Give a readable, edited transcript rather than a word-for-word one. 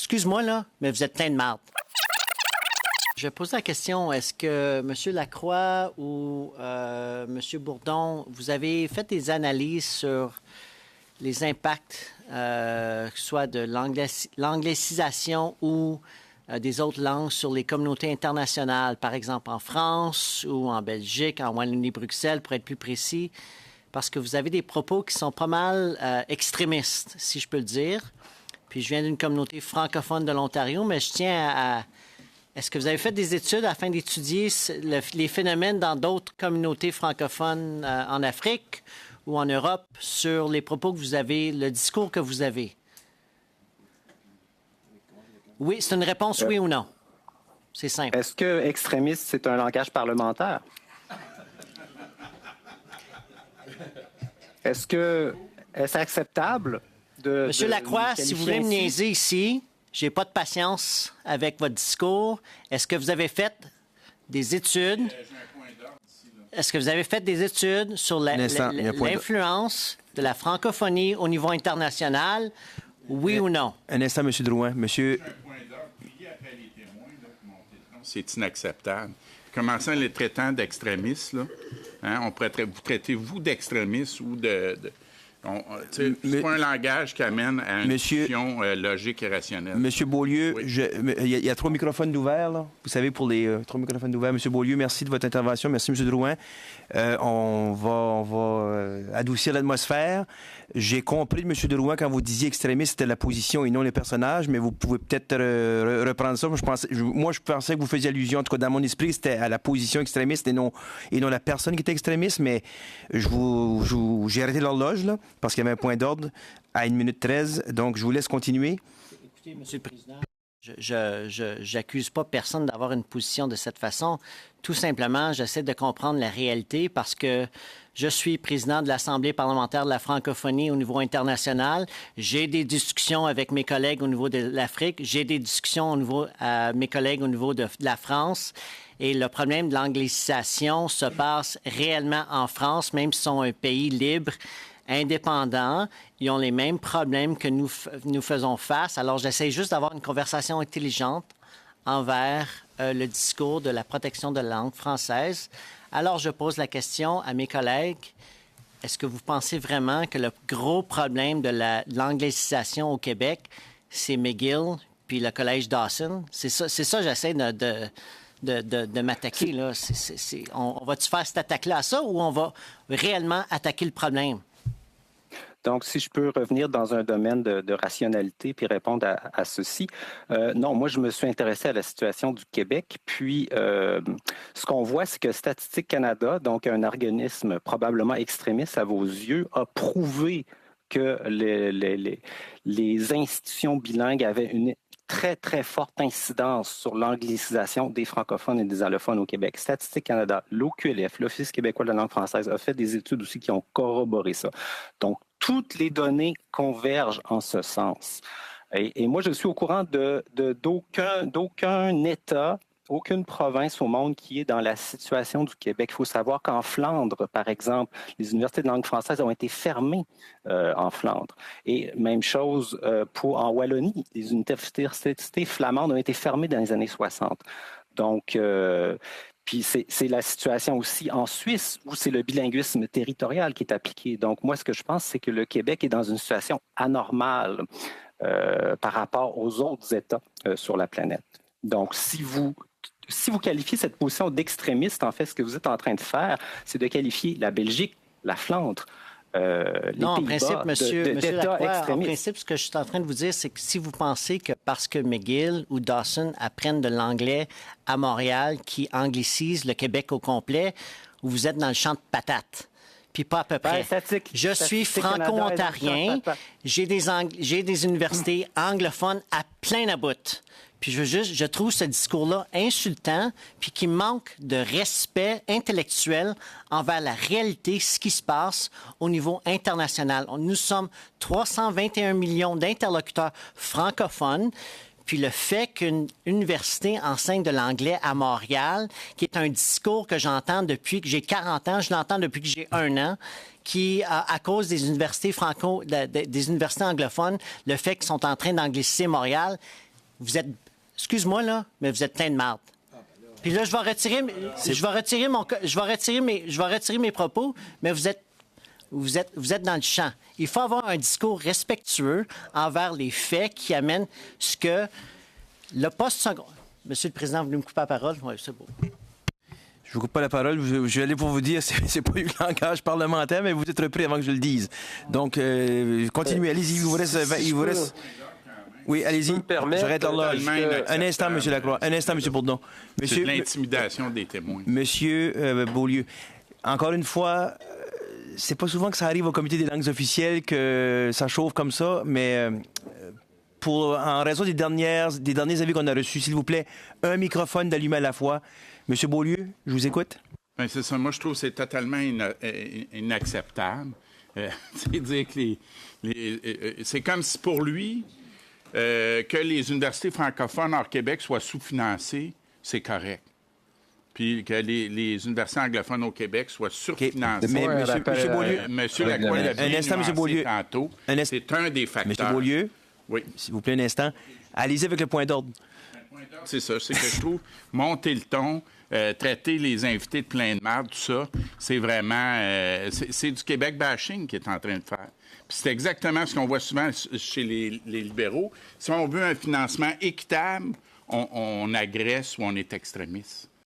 Excuse-moi, là, mais vous êtes plein de marde. Je pose la question, est-ce que M. Lacroix ou M. Bourdon, vous avez fait des analyses sur les impacts, soit de l'anglicisation ou des autres langues sur les communautés internationales, par exemple en France ou en Belgique, en Wallonie-Bruxelles, pour être plus précis, parce que vous avez des propos qui sont pas mal extrémistes, si je peux le dire. Puis je viens d'une communauté francophone de l'Ontario, mais je tiens à... Est-ce que vous avez fait des études afin d'étudier les phénomènes dans d'autres communautés francophones en Afrique ou en Europe sur les propos que vous avez, le discours que vous avez? Oui, c'est une réponse oui ou non. C'est simple. Est-ce que extrémiste, c'est un langage parlementaire? Est-ce acceptable Monsieur Lacroix, si vous voulez me niaiser ici, j'ai pas de patience avec votre discours. Est-ce que vous avez fait des études? Est-ce que vous avez fait des études sur l'influence de la francophonie au niveau international? Oui ou non? Un instant, M. Drouin. Monsieur... C'est inacceptable. Commençant les traitants d'extrémistes, là, hein, vous traitez-vous d'extrémistes ou c'est pas un langage qui amène à une discussion logique et rationnelle. Monsieur Beaulieu, oui. Il y a 3 microphones ouverts, là. Vous savez, pour les 3 microphones ouverts. Monsieur Beaulieu, merci de votre intervention. Merci, M. Drouin. On va adoucir l'atmosphère. J'ai compris, M. Drouin, quand vous disiez extrémiste, c'était la position et non les personnages, mais vous pouvez peut-être reprendre ça. Moi, je pensais que vous faisiez allusion, en tout cas dans mon esprit, c'était à la position extrémiste et non la personne qui était extrémiste, mais j'ai arrêté l'horloge, là, parce qu'il y avait un point d'ordre à 1 minute 13, donc je vous laisse continuer. Écoutez, M. le Président, j'accuse pas personne d'avoir une position de cette façon. Tout simplement, j'essaie de comprendre la réalité parce que je suis président de l'Assemblée parlementaire de la francophonie au niveau international. J'ai des discussions avec mes collègues au niveau de l'Afrique. J'ai des discussions au niveau mes collègues au niveau de la France. Et le problème de l'anglicisation se passe réellement en France, même s'ils sont un pays libre, indépendant. Ils ont les mêmes problèmes que nous faisons face. Alors, j'essaie juste d'avoir une conversation intelligente envers le discours de la protection de la langue française. Alors, je pose la question à mes collègues. Est-ce que vous pensez vraiment que le gros problème de l'anglicisation au Québec, c'est McGill puis le Collège Dawson? C'est ça j'essaie de m'attaquer, là. On va-tu faire cette attaque-là à ça ou on va réellement attaquer le problème? Donc, si je peux revenir dans un domaine de rationalité puis répondre à ceci. Non, moi, je me suis intéressé à la situation du Québec. Puis, ce qu'on voit, c'est que Statistique Canada, donc un organisme probablement extrémiste à vos yeux, a prouvé que les institutions bilingues avaient une très, très forte incidence sur l'anglicisation des francophones et des allophones au Québec. Statistique Canada, l'OQLF, l'Office québécois de la langue française, a fait des études aussi qui ont corroboré ça. Donc, toutes les données convergent en ce sens. Et moi, je suis au courant d'aucun État, aucune province au monde qui est dans la situation du Québec. Il faut savoir qu'en Flandre, par exemple, les universités de langue française ont été fermées en Flandre. Et même chose en Wallonie, les universités flamandes ont été fermées dans les années 60. Donc, puis c'est la situation aussi en Suisse où c'est le bilinguisme territorial qui est appliqué. Donc, moi, ce que je pense, c'est que le Québec est dans une situation anormale par rapport aux autres États sur la planète. Donc, si vous qualifiez cette position d'extrémiste, en fait, ce que vous êtes en train de faire, c'est de qualifier la Belgique, la Flandre, non, en principe, monsieur Lacroix, en principe, ce que je suis en train de vous dire, c'est que si vous pensez que parce que McGill ou Dawson apprennent de l'anglais à Montréal, qui anglicise le Québec au complet, vous êtes dans le champ de patates. Puis pas à peu près. Je suis franco-ontarien. J'ai des universités anglophones à plein à bout. Puis je trouve ce discours-là insultant, puis qui manque de respect intellectuel envers la réalité, ce qui se passe au niveau international. Nous sommes 321 millions d'interlocuteurs francophones. Puis le fait qu'une université enseigne de l'anglais à Montréal, qui est un discours que j'entends depuis que j'ai 40 ans, je l'entends depuis que j'ai 1 an, qui, à cause des universités des universités anglophones, le fait qu'ils sont en train d'angliciser Montréal, vous êtes, excuse-moi là, mais vous êtes plein de marde. Puis là, je vais retirer mes propos, mais vous êtes dans le champ. Il faut avoir un discours respectueux envers les faits qui amènent ce que le poste second. Monsieur le Président, vous voulez me couper la parole? Oui, c'est beau. Je vous coupe pas la parole. Je vais aller pour vous dire, c'est pas du langage parlementaire, mais vous êtes repris avant que je le dise. Donc, continuez. Allez-y. Il vous reste... Oui, allez-y. J'arrête l'horloge. Un instant, M. Lacroix. Un instant, M. Bourdon. C'est l'intimidation des témoins. Monsieur Beaulieu, encore une fois, c'est pas souvent que ça arrive au comité des langues officielles que ça chauffe comme ça, mais en raison des derniers avis qu'on a reçus, s'il vous plaît, un microphone d'allumé à la fois. Monsieur Beaulieu, je vous écoute. Bien, c'est ça. Moi, je trouve que c'est totalement inacceptable. C'est dire que c'est comme si pour lui, que les universités francophones hors Québec soient sous-financées, c'est correct. Puis que les universités anglophones au Québec soient surfinancées. Mais monsieur Beaulieu, monsieur Lacroix l'a bien nuancé tantôt. C'est un des facteurs. Monsieur Beaulieu, oui. S'il vous plaît, un instant. Allez-y avec le point d'ordre. C'est ça. C'est que je trouve monter le ton, traiter les invités de plein de merde, tout ça, c'est vraiment... c'est du Québec bashing qu'il est en train de faire. Puis c'est exactement ce qu'on voit souvent chez les libéraux. Si on veut un financement équitable, on agresse ou on est extrémiste.